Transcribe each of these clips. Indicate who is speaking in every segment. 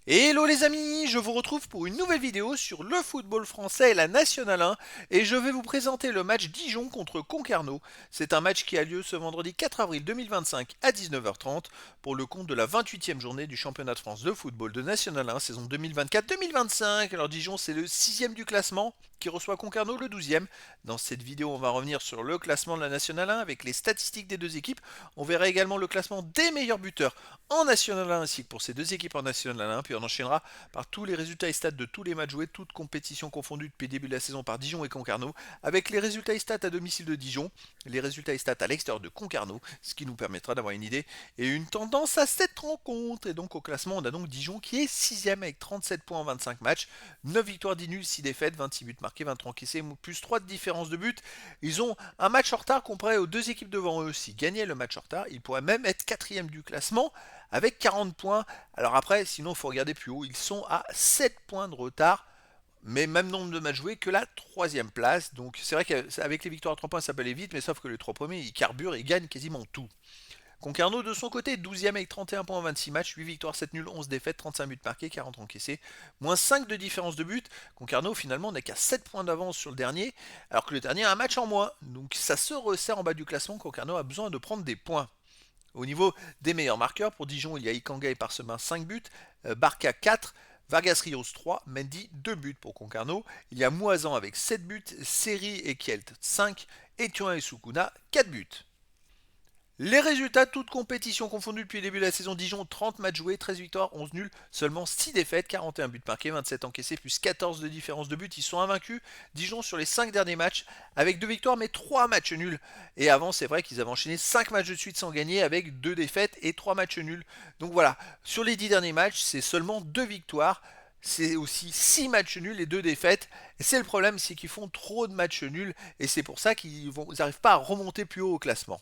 Speaker 1: Hello les amis, je vous retrouve pour une nouvelle vidéo sur le football français et la Nationale 1 et je vais vous présenter le match Dijon contre Concarneau. C'est un match qui a lieu ce vendredi 4 avril 2025 à 19h30 pour le compte de la 28e journée du championnat de France de football de Nationale 1 saison 2024-2025. Alors Dijon c'est le 6e du classement qui reçoit Concarneau le 12e. Dans cette vidéo on va revenir sur le classement de la Nationale 1 avec les statistiques des deux équipes. On verra également le classement des meilleurs buteurs en National 1 ainsi que pour ces deux équipes en National 1. Puis on enchaînera par tous les résultats et stats de tous les matchs joués, toutes compétitions confondues depuis le début de la saison par Dijon et Concarneau, avec les résultats et stats à domicile de Dijon, les résultats et stats à l'extérieur de Concarneau, ce qui nous permettra d'avoir une idée et une tendance à cette rencontre. Et donc au classement, on a donc Dijon qui est 6ème avec 37 points en 25 matchs, 9 victoires, 10 nuls, 6 défaites, 26 buts marqués, 23 encaissés, plus 3 de différence de but. Ils ont un match en retard comparé aux deux équipes devant eux. S'ils gagnaient le match en retard, ils pourraient même être 4ème du classement avec 40 points. Alors après, sinon, il faut regarder plus haut. Ils sont à 7 points de retard, mais même nombre de matchs joués que la 3ème place. Donc c'est vrai qu'avec les victoires à 3 points, ça peut aller vite, mais sauf que les 3 premiers, ils carburent et ils gagnent quasiment tout. Concarneau de son côté, 12ème avec 31 points en 26 matchs, 8 victoires, 7 nuls, 11 défaites, 35 buts marqués, 40 encaissés, moins 5 de différence de but. Concarneau finalement n'est qu'à 7 points d'avance sur le dernier, alors que le dernier a un match en moins. Donc ça se resserre en bas du classement, Concarneau a besoin de prendre des points. Au niveau des meilleurs marqueurs, pour Dijon, il y a Ikanga et Parsemin 5 buts, Barca 4, Vargas Rios 3, Mendy 2 buts pour Concarneau. Il y a Moisan avec 7 buts, Seri et Kielt 5, et Thuin et Sukuna 4 buts. Les résultats, toutes compétitions confondues depuis le début de la saison, Dijon 30 matchs joués, 13 victoires, 11 nuls, seulement 6 défaites, 41 buts marqués, 27 encaissés, plus 14 de différence de but. Ils sont invaincus, Dijon sur les 5 derniers matchs, avec 2 victoires mais 3 matchs nuls. Et avant, c'est vrai qu'ils avaient enchaîné 5 matchs de suite sans gagner, avec 2 défaites et 3 matchs nuls. Donc voilà, sur les 10 derniers matchs, c'est seulement 2 victoires. C'est aussi 6 matchs nuls et 2 défaites. Et c'est le problème, c'est qu'ils font trop de matchs nuls. Et c'est pour ça qu'ils n'arrivent pas à remonter plus haut au classement.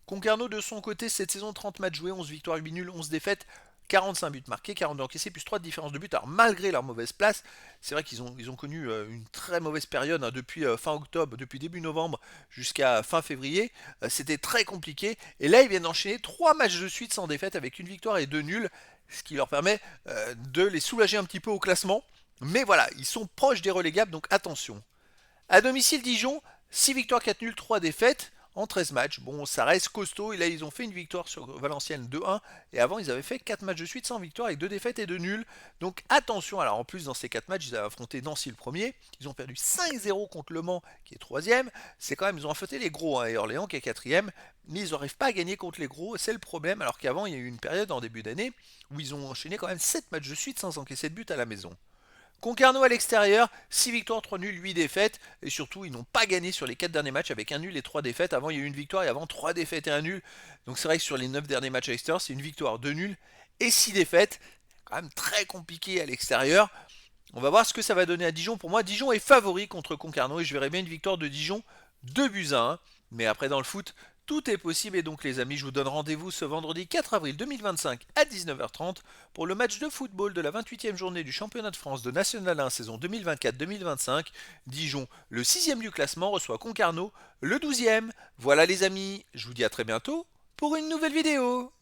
Speaker 1: Concarneau de son côté, cette saison 30 matchs joués, 11 victoires, 8 nuls, 11 défaites, 45 buts marqués, 42 encaissés, plus 3 de différence de but. Alors malgré leur mauvaise place, c'est vrai qu'ils ont connu une très mauvaise période depuis fin octobre, depuis début novembre jusqu'à fin février. C'était très compliqué. Et là, ils viennent d'enchaîner 3 matchs de suite sans défaite avec une victoire et 2 nuls, ce qui leur permet de les soulager un petit peu au classement. Mais voilà, ils sont proches des relégables, donc attention. À domicile, Dijon, 6 victoires, 4 nuls, 3 défaites en 13 matchs. Bon, ça reste costaud. Et là, ils ont fait une victoire sur Valenciennes 2-1. Et avant, ils avaient fait 4 matchs de suite sans victoire avec 2 défaites et 2 nuls. Donc attention. Alors en plus, dans ces 4 matchs, ils avaient affronté Nancy le premier. Ils ont perdu 5-0 contre Le Mans, qui est 3ème. C'est quand même, ils ont affronté les gros. Et Orléans, qui est 4ème. Mais ils n'arrivent pas à gagner contre les gros. C'est le problème. Alors qu'avant, il y a eu une période en début d'année où ils ont enchaîné quand même 7 matchs de suite sans encaisser de but à la maison. Concarneau à l'extérieur, 6 victoires, 3 nuls, 8 défaites. Et surtout, ils n'ont pas gagné sur les 4 derniers matchs avec un nul et 3 défaites. Avant, il y a eu une victoire et avant 3 défaites et un nul. Donc c'est vrai que sur les 9 derniers matchs à l'extérieur, c'est une victoire, 2 nuls et 6 défaites. Quand même très compliqué à l'extérieur. On va voir ce que ça va donner à Dijon. Pour moi, Dijon est favori contre Concarneau et je verrais bien une victoire de Dijon 2 buts à 1. Mais après, dans le foot, tout est possible. Et donc, les amis, je vous donne rendez-vous ce vendredi 4 avril 2025 à 19h30 pour le match de football de la 28e journée du championnat de France de National 1 saison 2024-2025. Dijon, le 6e du classement, reçoit Concarneau, le 12e. Voilà, les amis, je vous dis à très bientôt pour une nouvelle vidéo.